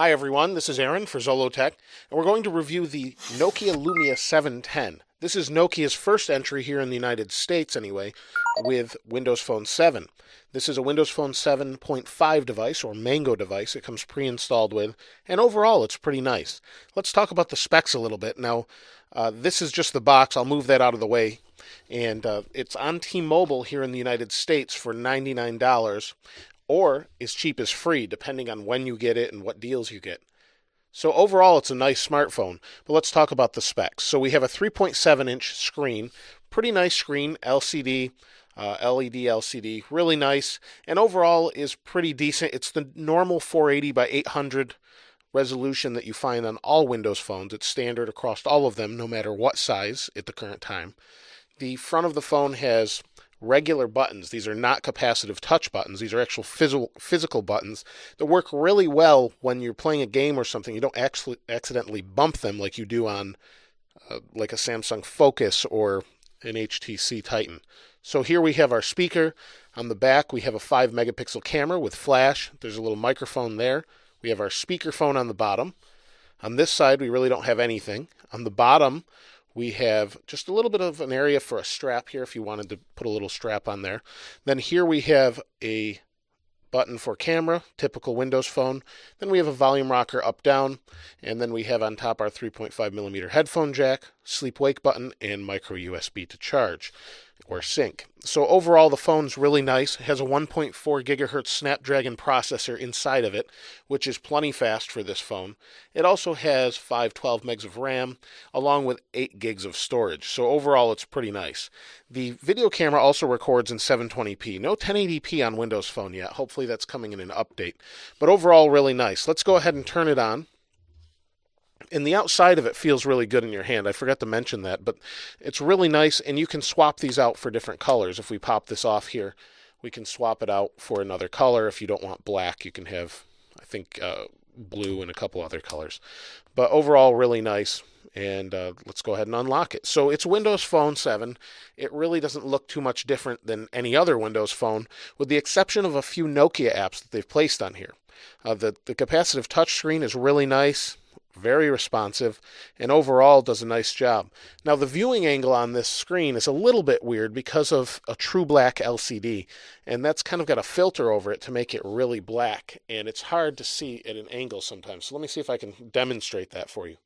Hi everyone, this is Aaron for Zollotech, and we're going to review the Nokia Lumia 710. This is Nokia's first entry here in the United States anyway, with Windows Phone 7. This is a Windows Phone 7.5 device, or Mango device, it comes pre-installed with, and overall it's pretty nice. Let's talk about the specs a little bit. Now, this is just the box, I'll move that out of the way, and it's on T-Mobile here in the United States for $99. Or as cheap as free, depending on when you get it and what deals you get. So overall, it's a nice smartphone, but let's talk about the specs. So we have a 3.7-inch screen, pretty nice screen, LCD, LED LCD, really nice, and overall is pretty decent. It's the normal 480 by 800 resolution that you find on all Windows phones. It's standard across all of them, no matter what size at the current time. The front of the phone has regular buttons. These are not capacitive touch buttons. These are actual physical buttons that work really well when you're playing a game or something. You don't actually accidentally bump them like you do on like a Samsung Focus or an HTC Titan. So here we have our speaker. On the back we have a 5-megapixel camera with flash. There's a little microphone there. We have our speakerphone on the bottom. On this side we really don't have anything. On the bottom we have just a little bit of an area for a strap here if you wanted to put a little strap on there. Then here we have a button for camera, typical Windows phone. Then we have a volume rocker up down, and then we have on top our 3.5mm headphone jack, sleep wake button, and micro USB to charge or sync. So overall the phone's really nice. It has a 1.4 gigahertz Snapdragon processor inside of it, which is plenty fast for this phone. It also has 512 megs of RAM along with 8 gigs of storage. So overall it's pretty nice. The video camera also records in 720p. No 1080p on Windows Phone yet. Hopefully that's coming in an update. But overall really nice. Let's go ahead and turn it on. And the outside of it feels really good in your hand. I forgot to mention that, but it's really nice, and you can swap these out for different colors. If we pop this off here, we can swap it out for another color. If you don't want black, you can have, I think, blue and a couple other colors. But overall, really nice, and let's go ahead and unlock it. So it's Windows Phone 7. It really doesn't look too much different than any other Windows phone, with the exception of a few Nokia apps that they've placed on here. The capacitive touchscreen is really nice. Very responsive, and overall does a nice job. Now the viewing angle on this screen is a little bit weird because of a true black LCD, and that's kind of got a filter over it to make it really black, and it's hard to see at an angle sometimes. So let me see if I can demonstrate that for you.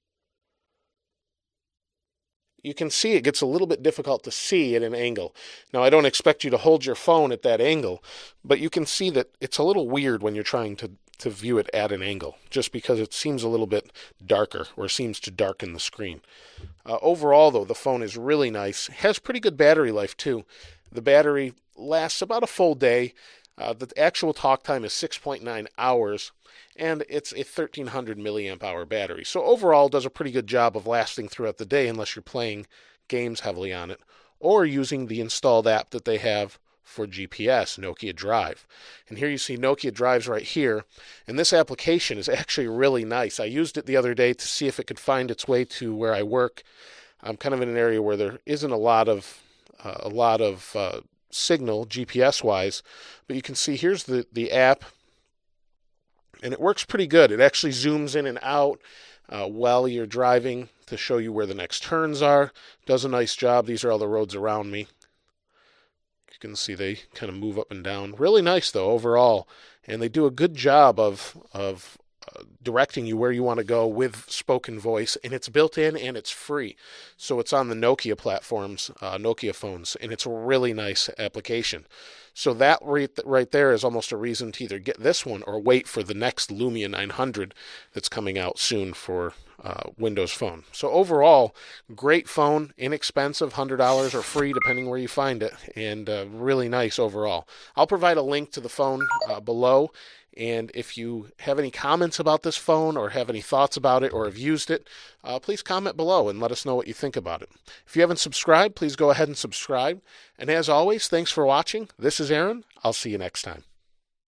You can see it gets a little bit difficult to see at an angle. Now I don't expect you to hold your phone at that angle, but you can see that it's a little weird when you're trying to view it at an angle, just because it seems a little bit darker, or seems to darken the screen. Overall, though, the phone is really nice. It has pretty good battery life, too. The battery lasts about a full day. The actual talk time is 6.9 hours, and it's a 1300 milliamp hour battery. So overall, it does a pretty good job of lasting throughout the day, unless you're playing games heavily on it, or using the installed app that they have for GPS, Nokia Drive. And here you see Nokia Drives right here, and this application is actually really nice. I used it the other day to see if it could find its way to where I work. I'm kind of in an area where there isn't a lot of signal GPS wise, but you can see here's the app, and it works pretty good. It actually zooms in and out while you're driving to show you where the next turns are. Does a nice job. These are all the roads around me. You can see they kind of move up and down. Really nice, though, overall. And they do a good job of directing you where you want to go with spoken voice. And it's built in and it's free. So it's on the Nokia platforms, Nokia phones. And it's a really nice application. So that right there is almost a reason to either get this one or wait for the next Lumia 900 that's coming out soon for Windows Phone. So overall, great phone, inexpensive, $100 or free depending where you find it, and really nice overall. I'll provide a link to the phone below, and if you have any comments about this phone or have any thoughts about it or have used it, please comment below and let us know what you think about it. If you haven't subscribed, please go ahead and subscribe. And as always, thanks for watching. This is Aaron. I'll see you next time.